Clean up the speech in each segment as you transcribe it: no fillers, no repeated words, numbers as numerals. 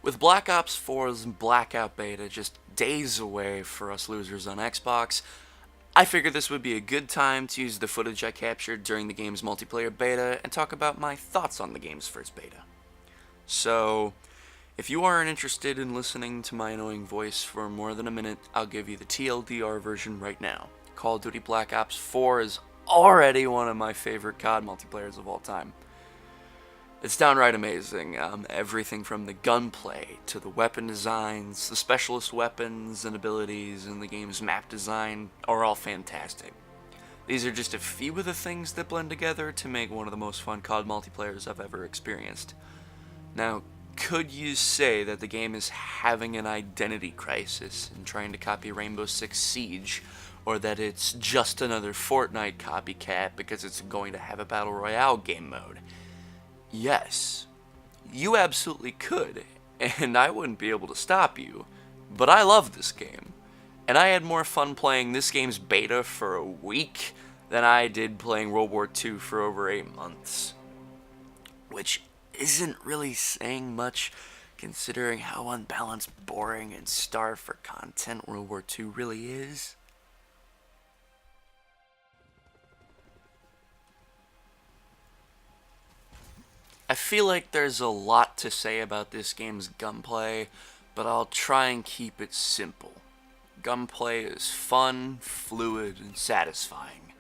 With Black Ops 4's Blackout Beta just days away for us losers on Xbox, I figured this would be a good time to use the footage I captured during the game's multiplayer beta and talk about my thoughts on the game's first beta. So, if you aren't interested in listening to my annoying voice for more than a minute, I'll give you the TLDR version right now. Call of Duty Black Ops 4 is already one of my favorite COD multiplayers of all time. It's downright amazing. Everything from the gunplay to the weapon designs, the specialist weapons and abilities, and the game's map design are all fantastic. These are just a few of the things that blend together to make one of the most fun COD multiplayers I've ever experienced. Now, could you say that the game is having an identity crisis and trying to copy Rainbow Six Siege, or that it's just another Fortnite copycat because it's going to have a Battle Royale game mode? Yes, you absolutely could, and I wouldn't be able to stop you, but I love this game, and I had more fun playing this game's beta for a week than I did playing World War II for over 8 months. Which isn't really saying much, considering how unbalanced, boring, and starved for content World War II really is. I feel like there's a lot to say about this game's gunplay, but I'll try and keep it simple. Gunplay is fun, fluid, and satisfying.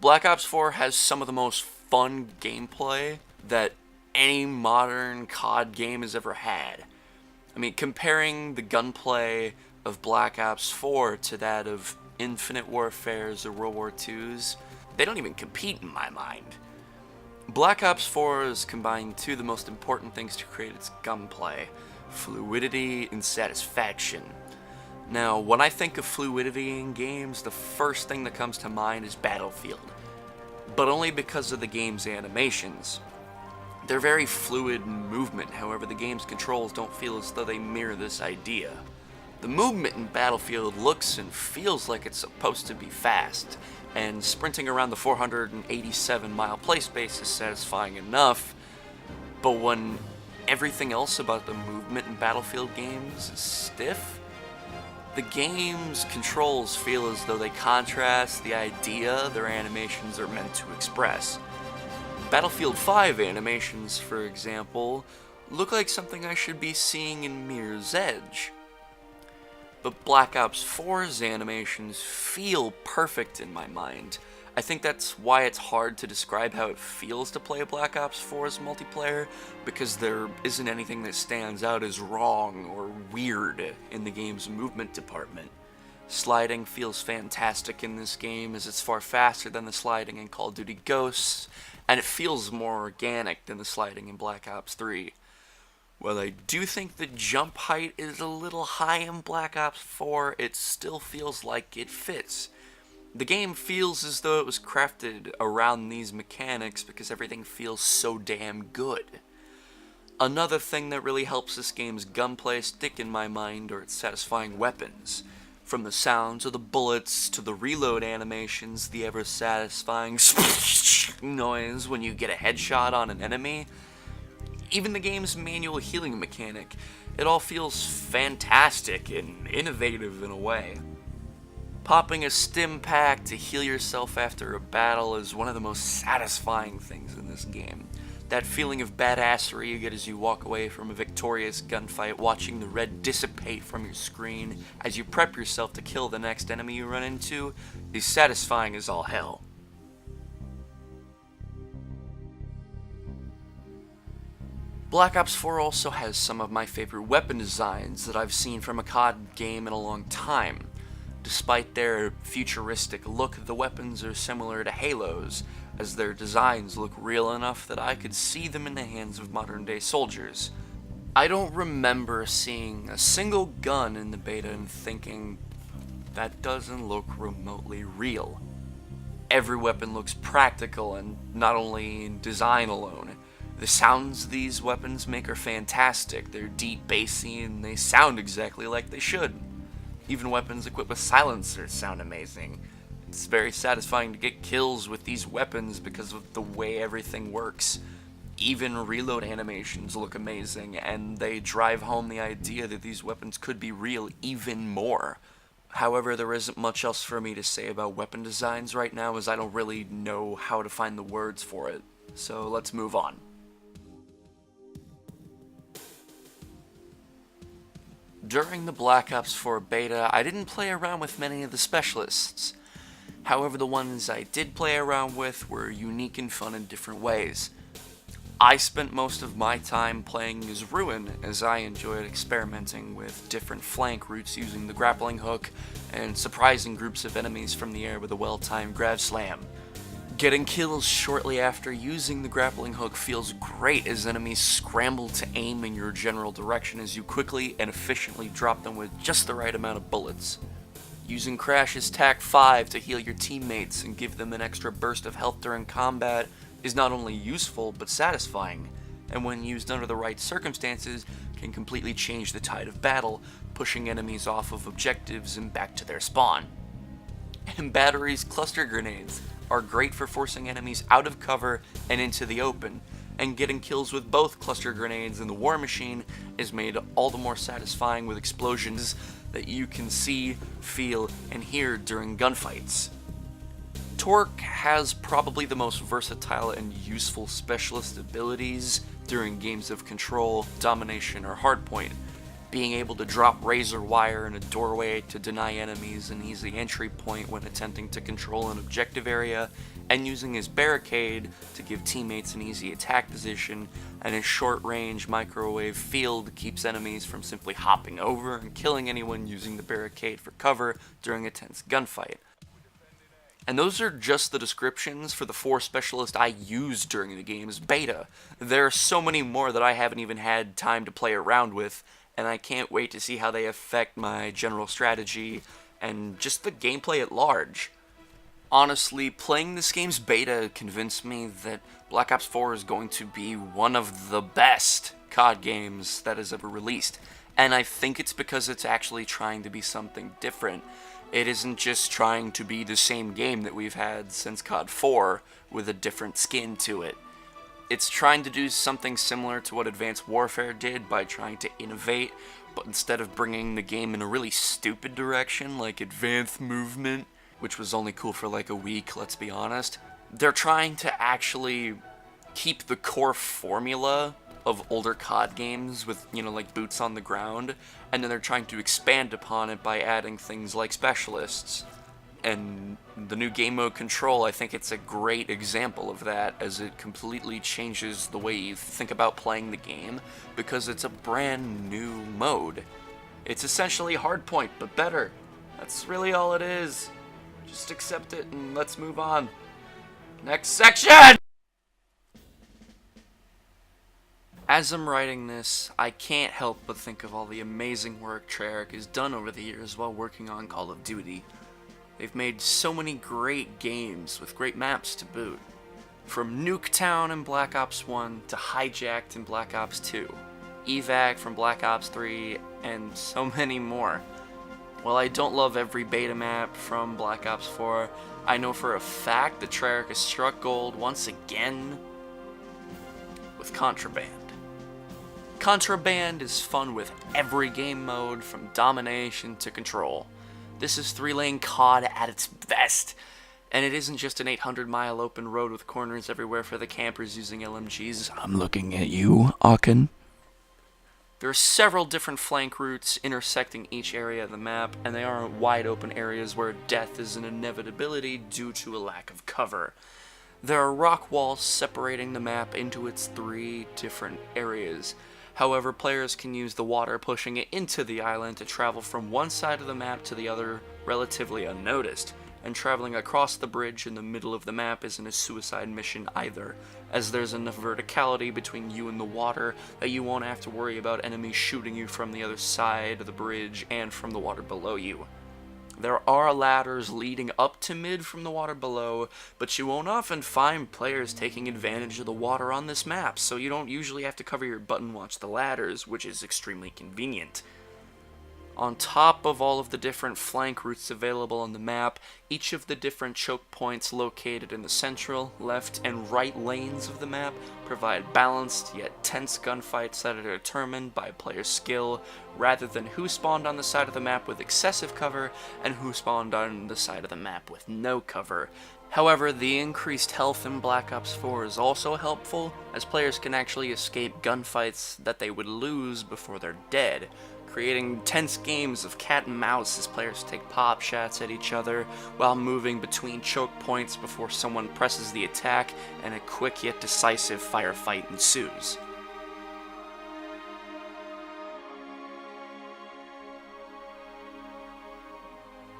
Black Ops 4 has some of the most fun gameplay that any modern COD game has ever had. I mean, comparing the gunplay of Black Ops 4 to that of Infinite Warfare's or World War II's, they don't even compete in my mind. Black Ops 4 has combined two of the most important things to create its gunplay: fluidity and satisfaction. Now, when I think of fluidity in games, the first thing that comes to mind is Battlefield, but only because of the game's animations. They're very fluid in movement, however the game's controls don't feel as though they mirror this idea. The movement in Battlefield looks and feels like it's supposed to be fast, and sprinting around the 487-mile play space is satisfying enough, but when everything else about the movement in Battlefield games is stiff, the game's controls feel as though they contrast the idea their animations are meant to express. Battlefield 5 animations, for example, look like something I should be seeing in Mirror's Edge. But Black Ops 4's animations feel perfect in my mind. I think that's why it's hard to describe how it feels to play Black Ops 4's multiplayer, because there isn't anything that stands out as wrong or weird in the game's movement department. Sliding feels fantastic in this game, as it's far faster than the sliding in Call of Duty Ghosts, and it feels more organic than the sliding in Black Ops 3. While I do think the jump height is a little high in Black Ops 4, it still feels like it fits. The game feels as though it was crafted around these mechanics because everything feels so damn good. Another thing that really helps this game's gunplay stick in my mind are its satisfying weapons. From the sounds of the bullets to the reload animations, the ever-satisfying noise when you get a headshot on an enemy, even the game's manual healing mechanic, it all feels fantastic and innovative in a way. Popping a stim pack to heal yourself after a battle is one of the most satisfying things in this game. That feeling of badassery you get as you walk away from a victorious gunfight, watching the red dissipate from your screen as you prep yourself to kill the next enemy you run into, is satisfying as all hell. Black Ops 4 also has some of my favorite weapon designs that I've seen from a COD game in a long time. Despite their futuristic look, the weapons are similar to Halo's, as their designs look real enough that I could see them in the hands of modern-day soldiers. I don't remember seeing a single gun in the beta and thinking, that doesn't look remotely real. Every weapon looks practical, and not only in design alone. The sounds these weapons make are fantastic. They're deep, bassy, and they sound exactly like they should. Even weapons equipped with silencers sound amazing. It's very satisfying to get kills with these weapons because of the way everything works. Even reload animations look amazing, and they drive home the idea that these weapons could be real even more. However, there isn't much else for me to say about weapon designs right now, as I don't really know how to find the words for it. So let's move on. During the Black Ops 4 beta, I didn't play around with many of the specialists. However, the ones I did play around with were unique and fun in different ways. I spent most of my time playing as Ruin, as I enjoyed experimenting with different flank routes using the grappling hook and surprising groups of enemies from the air with a well-timed grab slam. Getting kills shortly after using the grappling hook feels great as enemies scramble to aim in your general direction as you quickly and efficiently drop them with just the right amount of bullets. Using Crash's TAC 5 to heal your teammates and give them an extra burst of health during combat is not only useful but satisfying, and when used under the right circumstances can completely change the tide of battle, pushing enemies off of objectives and back to their spawn. And Battery's cluster grenades are great for forcing enemies out of cover and into the open, and getting kills with both cluster grenades and the War Machine is made all the more satisfying with explosions that you can see, feel, and hear during gunfights. Torque has probably the most versatile and useful specialist abilities during games of control, domination, or hardpoint, being able to drop razor wire in a doorway to deny enemies an easy entry point when attempting to control an objective area, and using his barricade to give teammates an easy attack position, and his short-range microwave field keeps enemies from simply hopping over and killing anyone using the barricade for cover during a tense gunfight. And those are just the descriptions for the 4 specialists I used during the game's beta. There are so many more that I haven't even had time to play around with, and I can't wait to see how they affect my general strategy and just the gameplay at large. Honestly, playing this game's beta convinced me that Black Ops 4 is going to be one of the best COD games that has ever released, and I think it's because it's actually trying to be something different. It isn't just trying to be the same game that we've had since COD 4 with a different skin to it. It's trying to do something similar to what Advanced Warfare did by trying to innovate, but instead of bringing the game in a really stupid direction like advanced movement, which was only cool for like a week, let's be honest, they're trying to actually keep the core formula of older COD games with, like boots on the ground, and then they're trying to expand upon it by adding things like specialists. And the new game mode Control, I think it's a great example of that, as it completely changes the way you think about playing the game, because it's a brand new mode. It's essentially Hardpoint, but better. That's really all it is. Just accept it and let's move on. Next section! As I'm writing this, I can't help but think of all the amazing work Treyarch has done over the years while working on Call of Duty. They've made so many great games with great maps to boot. From Nuketown in Black Ops 1 to Hijacked in Black Ops 2, Evac from Black Ops 3, and so many more. While I don't love every beta map from Black Ops 4, I know for a fact that Treyarch has struck gold once again with Contraband. Contraband is fun with every game mode from domination to control. This is 3-lane COD at its best, and it isn't just an 800-mile open road with corners everywhere for the campers using LMGs. I'm looking at you, Aachen. There are several different flank routes intersecting each area of the map, and they aren't wide open areas where death is an inevitability due to a lack of cover. There are rock walls separating the map into its 3 different areas. However, players can use the water pushing it into the island to travel from one side of the map to the other relatively unnoticed, and traveling across the bridge in the middle of the map isn't a suicide mission either, as there's enough verticality between you and the water that you won't have to worry about enemies shooting you from the other side of the bridge and from the water below you. There are ladders leading up to mid from the water below, but you won't often find players taking advantage of the water on this map, so you don't usually have to cover your butt and watch the ladders, which is extremely convenient. On top of all of the different flank routes available on the map, each of the different choke points located in the central, left, and right lanes of the map provide balanced yet tense gunfights that are determined by player's skill, rather than who spawned on the side of the map with excessive cover and who spawned on the side of the map with no cover. However, the increased health in Black Ops 4 is also helpful, as players can actually escape gunfights that they would lose before they're dead, creating tense games of cat and mouse as players take pop shots at each other while moving between choke points before someone presses the attack, and a quick yet decisive firefight ensues.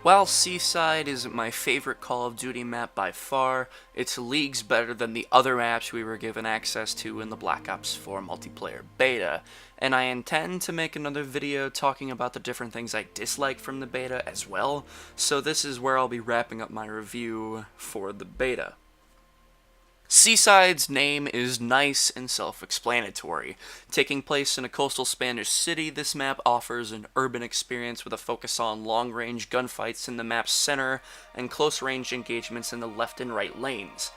While Seaside isn't my favorite Call of Duty map by far, it's leagues better than the other maps we were given access to in the Black Ops 4 multiplayer beta, and I intend to make another video talking about the different things I dislike from the beta as well, so this is where I'll be wrapping up my review for the beta. Seaside's name is nice and self-explanatory. Taking place in a coastal Spanish city, this map offers an urban experience with a focus on long-range gunfights in the map's center and close-range engagements in the left and right lanes.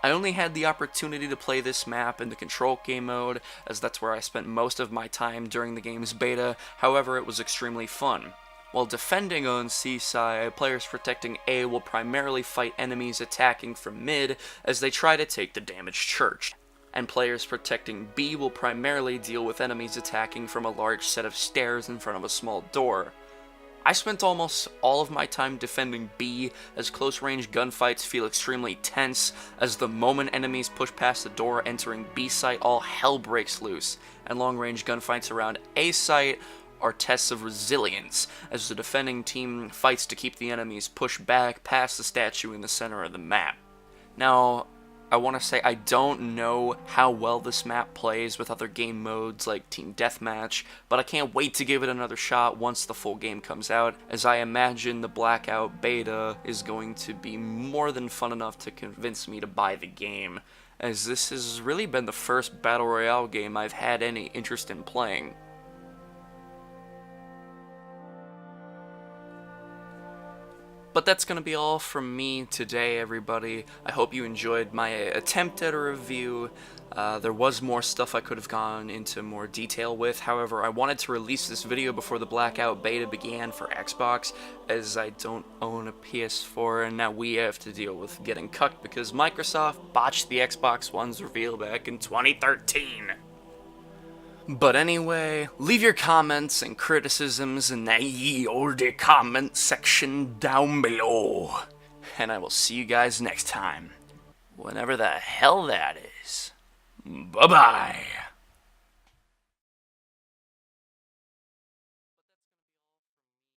I only had the opportunity to play this map in the control game mode, as that's where I spent most of my time during the game's beta. However, it was extremely fun. While defending on Seaside, players protecting A will primarily fight enemies attacking from mid as they try to take the damaged church, and players protecting B will primarily deal with enemies attacking from a large set of stairs in front of a small door. I spent almost all of my time defending B, as close-range gunfights feel extremely tense, as the moment enemies push past the door entering B site, all hell breaks loose, and long-range gunfights around A site are tests of resilience, as the defending team fights to keep the enemies pushed back past the statue in the center of the map. Now, I want to say I don't know how well this map plays with other game modes like Team Deathmatch, but I can't wait to give it another shot once the full game comes out, as I imagine the Blackout Beta is going to be more than fun enough to convince me to buy the game, as this has really been the first Battle Royale game I've had any interest in playing. But that's going to be all from me today, everybody. I hope you enjoyed my attempt at a review. There was more stuff I could have gone into more detail with. However, I wanted to release this video before the Blackout Beta began for Xbox, as I don't own a PS4, and now we have to deal with getting cucked because Microsoft botched the Xbox One's reveal back in 2013. But anyway, leave your comments and criticisms in the ye olde comment section down below. And I will see you guys next time. Whenever the hell that is. Bye-bye.